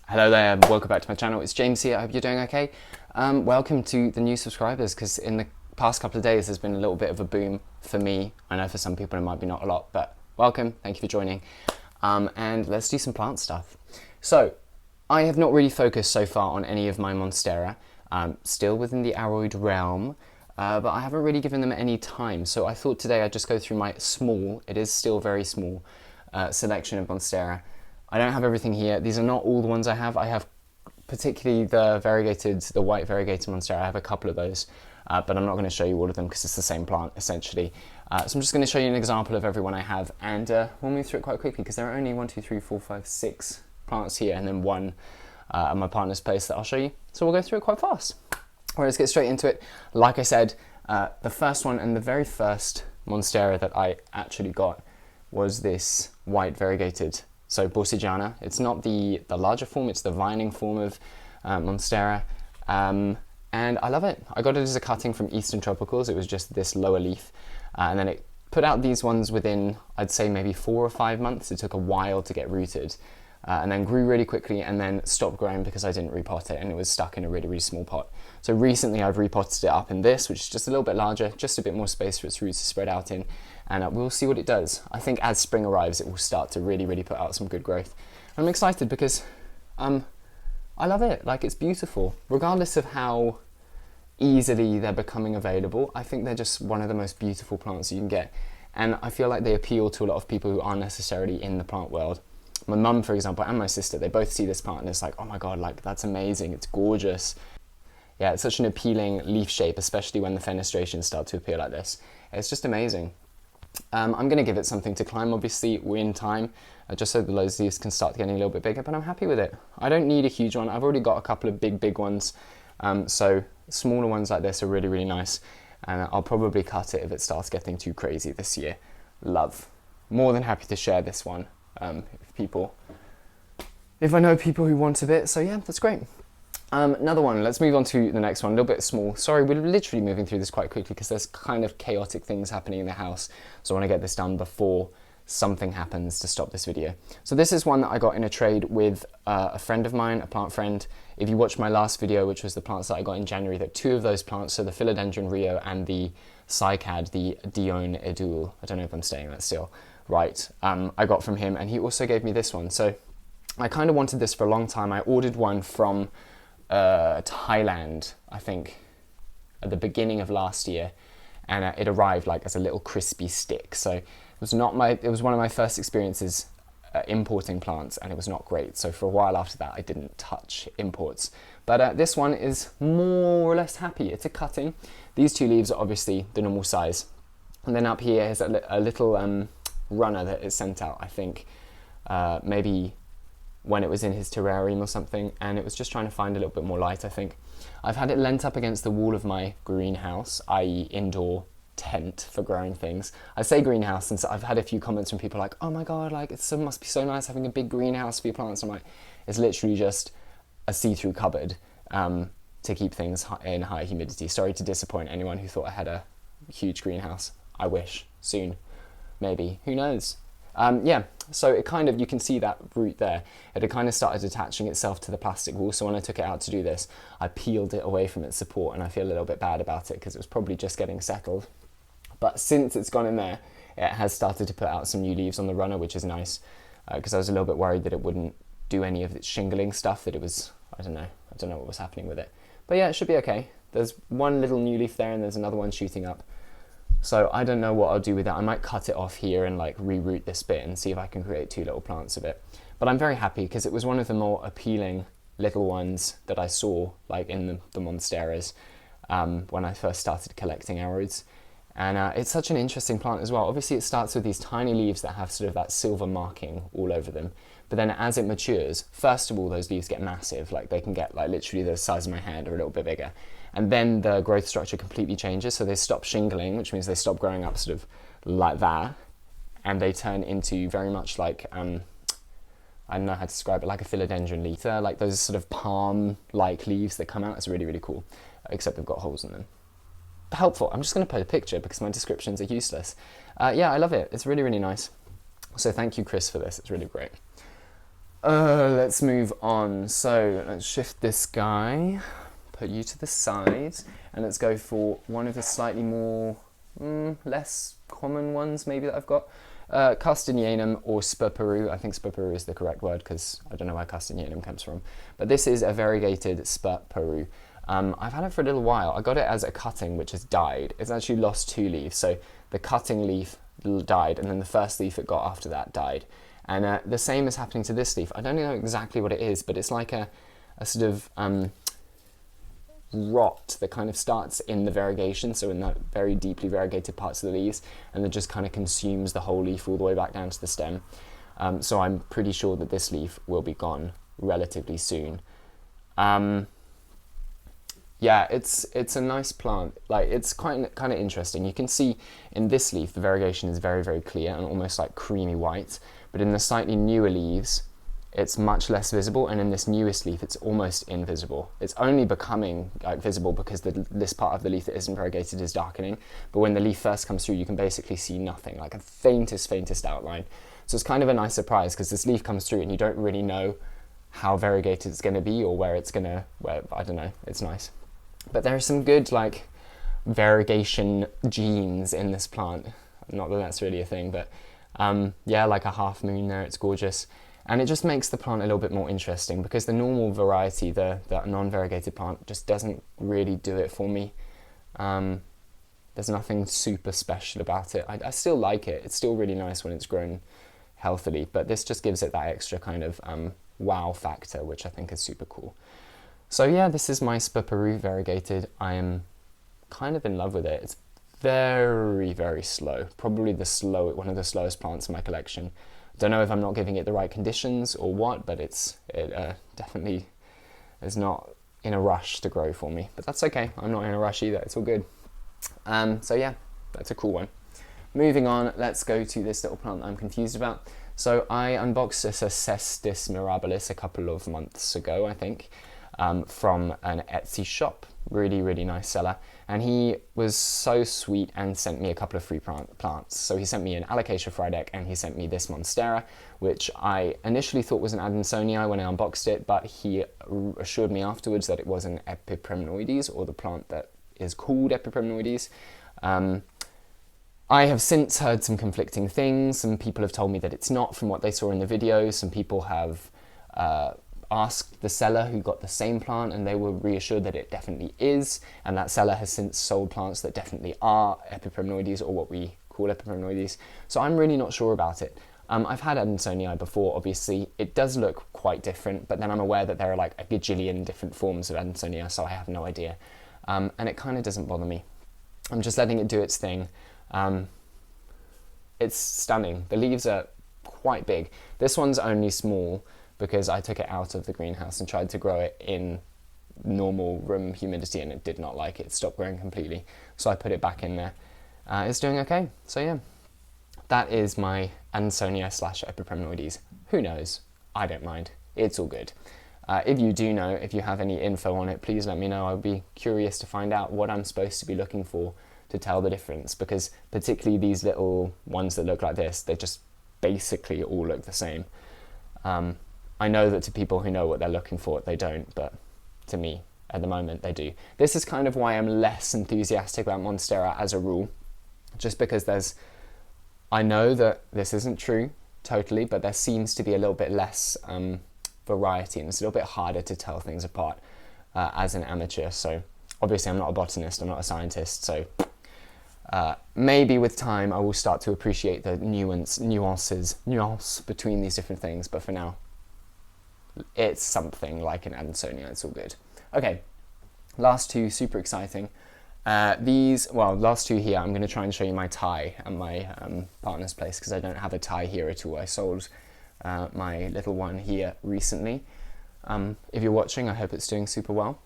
Hello there, welcome back to my channel. It's James here, I hope you're doing okay. Welcome to the new subscribers, because in the past couple of days there's been a little bit of a boom for me. I know for some people it might be not a lot, but welcome, thank you for joining. And let's do some plant stuff. So, I have not really focused so far on any of my Monstera, still within the Aurea realm, but I haven't really given them any time. So I thought today I'd just go through my small, it is still very small, selection of Monstera. I don't have everything here. These are not all the ones I have. I have particularly the variegated, the white variegated Monstera. I have a couple of those, but I'm not going to show you all of them because it's the same plant essentially. So I'm just going to show you an example of every one I have, and we'll move through it quite quickly because there are only 1, 2, 3, 4, 5, 6 plants here, and then one at my partner's place that I'll show you. So we'll go through it quite fast. All right, let's get straight into it. Like I said, the first one and the very first Monstera that I actually got was this white variegated. So Borsigiana, it's not the larger form, it's the vining form of Monstera, and I love it. I got it as a cutting from Eastern Tropicals. It was just this lower leaf, and then it put out these ones within, I'd say maybe 4 or 5 months. It took a while to get rooted, and then grew really quickly and then stopped growing because I didn't repot it and it was stuck in a really, really small pot. So recently I've repotted it up in this, which is just a little bit larger, just a bit more space for its roots to spread out in, and we'll see what it does. I think as spring arrives it will start to really, really put out some good growth. I'm excited because I love it. Like, it's beautiful. Regardless of how easily they're becoming available, I think they're just one of the most beautiful plants you can get, and I feel like they appeal to a lot of people who aren't necessarily in the plant world. My mum, for example, and my sister, they both see this plant and it's like, oh my god, like, that's amazing, it's gorgeous. Yeah, it's such an appealing leaf shape, especially when the fenestrations start to appear like this. It's just amazing. I'm going to give it something to climb, obviously, in time, just so the those leaves can start getting a little bit bigger, but I'm happy with it. I don't need a huge one. I've already got a couple of big ones, so smaller ones like this are really, really nice, and I'll probably cut it if it starts getting too crazy this year. Love. More than happy to share this one if I know people who want a bit, so yeah, that's great. Another one, let's move on to the next one, a little bit small. Sorry, we're literally moving through this quite quickly because there's kind of chaotic things happening in the house, so I want to get this done before something happens to stop this video. So this is one that I got in a trade with a friend of mine, a plant friend. If you watched my last video, which was the plants that I got in January, that 2 of those plants, so the Philodendron Rio and the Cycad, the Dione Edule, I don't know if I'm saying that still right, I got from him, and he also gave me this one. So I kind of wanted this for a long time. I ordered one from Thailand, I think, at the beginning of last year, and it arrived like as a little crispy stick. So it was one of my first experiences importing plants, and it was not great. So for a while after that I didn't touch imports, but this one is more or less happy. It's a cutting. These 2 leaves are obviously the normal size, and then up here is a little runner that is sent out, I think maybe when it was in his terrarium or something, and it was just trying to find a little bit more light, I think. I've had it leant up against the wall of my greenhouse, i.e. indoor tent for growing things. I say greenhouse since I've had a few comments from people like, oh my god, like, it must be so nice having a big greenhouse for your plants. I'm like, it's literally just a see-through cupboard to keep things in high humidity. Sorry to disappoint anyone who thought I had a huge greenhouse. I wish. Soon. Maybe. Who knows? Yeah, so it kind of, you can see that root there. It had kind of started attaching itself to the plastic wall, so when I took it out to do this, I peeled it away from its support, and I feel a little bit bad about it because it was probably just getting settled. But since it's gone in there, it has started to put out some new leaves on the runner, which is nice, because I was a little bit worried that it wouldn't do any of its shingling stuff, that it was, I don't know what was happening with it. But yeah, it should be okay. There's one little new leaf there, and there's another one shooting up. So I don't know what I'll do with that. I might cut it off here and like reroot this bit and see if I can create 2 little plants of it. But I'm very happy because it was one of the more appealing little ones that I saw, like in the Monsteras, when I first started collecting Aureas. And it's such an interesting plant as well. Obviously it starts with these tiny leaves that have sort of that silver marking all over them. But then as it matures, first of all, those leaves get massive. Like, they can get like literally the size of my hand or a little bit bigger. And then the growth structure completely changes. So they stop shingling, which means they stop growing up sort of like that. And they turn into very much like, I don't know how to describe it, like a philodendron leaf. They're like those sort of palm-like leaves that come out. It's really, really cool, except they've got holes in them. Helpful. I'm just going to put a picture because my descriptions are useless. Yeah, I love it. It's really, really nice. So thank you, Chris, for this. It's really great. Let's move on. So let's shift this guy, put you to the side, and let's go for one of the slightly more, less common ones maybe that I've got. Castaneinum or Peru. I think Peru is the correct word because I don't know where Castaneinum comes from. But this is a variegated Peru. I've had it for a little while. I got it as a cutting which has died. It's actually lost 2 leaves. So the cutting leaf died and then the first leaf it got after that died. And the same is happening to this leaf. I don't know exactly what it is, but it's like a sort of rot that kind of starts in the variegation, so in that very deeply variegated parts of the leaves, and then just kind of consumes the whole leaf all the way back down to the stem. So I'm pretty sure that this leaf will be gone relatively soon. Yeah, it's a nice plant. Like, it's kind of interesting. You can see in this leaf the variegation is very, very clear and almost like creamy white, but in the slightly newer leaves it's much less visible, and in this newest leaf it's almost invisible. It's only becoming visible because this part of the leaf that isn't variegated is darkening, but when the leaf first comes through you can basically see nothing, like a faintest outline. So it's kind of a nice surprise because this leaf comes through and you don't really know how variegated it's going to be or where I don't know. It's nice. But there are some good like variegation genes in this plant. Not that that's really a thing, but yeah, like a half moon there, it's gorgeous. And it just makes the plant a little bit more interesting because the normal variety, the non-variegated plant, just doesn't really do it for me. There's nothing super special about it. I still like it. It's still really nice when it's grown healthily, but this just gives it that extra kind of wow factor, which I think is super cool. So yeah, this is my Peru variegated. I am kind of in love with it. It's very, very slow. Probably one of the slowest plants in my collection. Don't know if I'm not giving it the right conditions or what, but it definitely is not in a rush to grow for me. But that's okay. I'm not in a rush either. It's all good. So yeah, that's a cool one. Moving on, let's go to this little plant that I'm confused about. So I unboxed this Cestus mirabilis a couple of months ago, I think, from an Etsy shop. Really, really nice seller. And he was so sweet and sent me a couple of free plants. So he sent me an Alocasia Frydek and he sent me this Monstera, which I initially thought was an Adansonii when I unboxed it, but he assured me afterwards that it was an Epipremnoides, or the plant that is called Epipremnoides. I have since heard some conflicting things. Some people have told me that it's not from what they saw in the video. Some people have asked the seller who got the same plant and they were reassured that it definitely is, and that seller has since sold plants that definitely are Epipremnoides, or what we call Epipremnoides. So I'm really not sure about it. I've had Adansonii before, obviously. It does look quite different, but then I'm aware that there are like a gajillion different forms of Adansonii, so I have no idea. And it kind of doesn't bother me. I'm just letting it do its thing. It's stunning. The leaves are quite big. This one's only small because I took it out of the greenhouse and tried to grow it in normal room humidity and it did not like it. It stopped growing completely. So I put it back in there. It's doing okay. So yeah, that is my Adansonii / Epipremnoides. Who knows? I don't mind. It's all good. If you do know, if you have any info on it, please let me know. I'd be curious to find out what I'm supposed to be looking for to tell the difference, because particularly these little ones that look like this, they just basically all look the same. I know that to people who know what they're looking for, they don't, but to me, at the moment, they do. This is kind of why I'm less enthusiastic about Monstera as a rule, just because I know that this isn't true totally, but there seems to be a little bit less variety, and it's a little bit harder to tell things apart as an amateur. So obviously I'm not a botanist, I'm not a scientist, so maybe with time I will start to appreciate the nuance between these different things, but for now, it's something like an Adansonii, it's all good. Okay, last two, super exciting. Last two here, I'm going to try and show you my tie at my partner's place, because I don't have a tie here at all. I sold my little one here recently. If you're watching, I hope it's doing super well.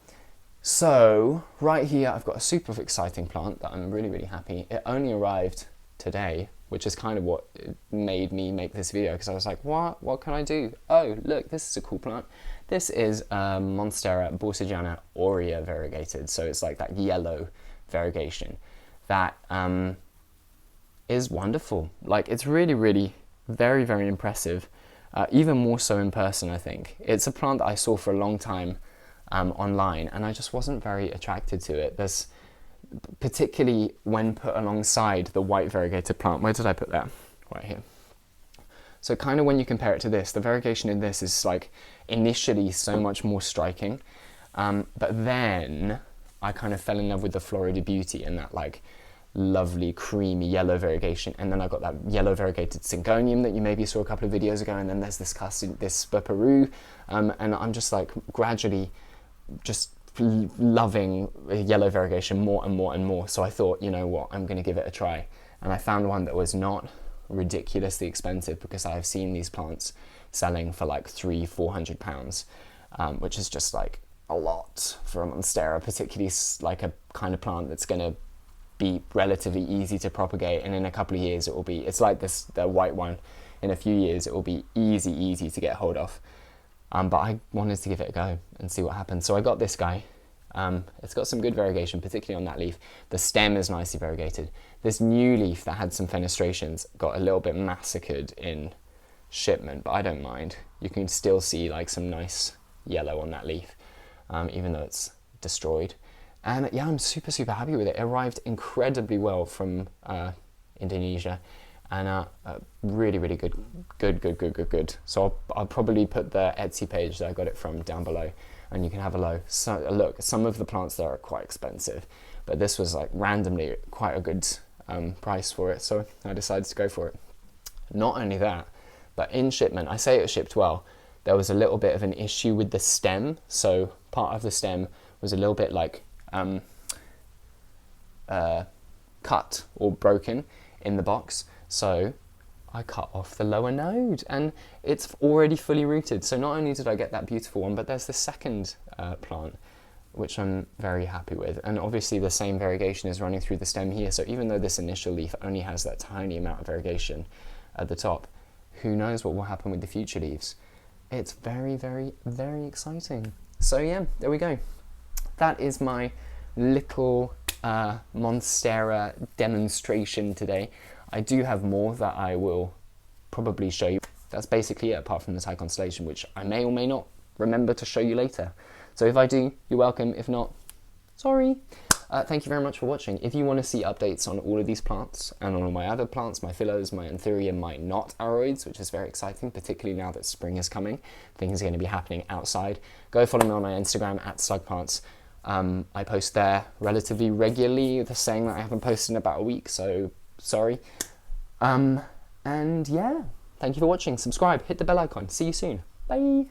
So, right here, I've got a super exciting plant that I'm really, really happy. It only arrived today, which is kind of what made me make this video, because I was like, what can I do? Oh, look, this is a cool plant. This is Monstera borsigiana Aurea variegated, so it's like that yellow variegation that is wonderful. Like, it's really, really very, very impressive. even more so in person, I think. It's a plant that I saw for a long time online, and I just wasn't very attracted to it. There's, particularly when put alongside the white variegated plant. Where did I put that? Right here. So kind of when you compare it to this, the variegation in this is like initially so much more striking, but then I kind of fell in love with the Florida Beauty and that like lovely creamy yellow variegation, and then I got that yellow variegated syngonium that you maybe saw a couple of videos ago, and then there's this Peru, and I'm just like gradually just loving yellow variegation more and more and more. So I thought, you know what, I'm going to give it a try, and I found one that was not ridiculously expensive, because I've seen these plants selling for like £300-400, which is just like a lot for a Monstera, particularly like a kind of plant that's going to be relatively easy to propagate, and in a couple of years it will be, it's like this, the white one, in a few years it will be easy to get hold of. But I wanted to give it a go and see what happens. So I got this guy. It's got some good variegation, particularly on that leaf. The stem is nicely variegated. This new leaf that had some fenestrations got a little bit massacred in shipment, but I don't mind. You can still see like some nice yellow on that leaf, even though it's destroyed. And yeah, I'm super happy with it. It arrived incredibly well from Indonesia, and really good. So I'll probably put the Etsy page that I got it from down below, and you can have a look. Some of the plants there are quite expensive, but this was like randomly quite a good price for it, so I decided to go for it. Not only that, but in shipment, I say it was shipped well, there was a little bit of an issue with the stem. So part of the stem was a little bit like cut or broken in the box, so I cut off the lower node, and it's already fully rooted. So not only did I get that beautiful one, but there's the second plant, which I'm very happy with. And obviously the same variegation is running through the stem here, so even though this initial leaf only has that tiny amount of variegation at the top, who knows what will happen with the future leaves. It's very exciting. So yeah, there we go. That is my little Monstera demonstration today. I do have more that I will probably show you. That's basically it, apart from the Thai constellation, which I may or may not remember to show you later. So if I do, you're welcome. If not, sorry. Thank you very much for watching. If you want to see updates on all of these plants and on all my other plants, my phyllos, my anthurium, my not aroids, which is very exciting, particularly now that spring is coming, things are going to be happening outside, go follow me on my Instagram at slugplants. I post there relatively regularly. They're saying that I haven't posted in about a week, so sorry. And yeah, thank you for watching. Subscribe, hit the bell icon. See you soon. Bye.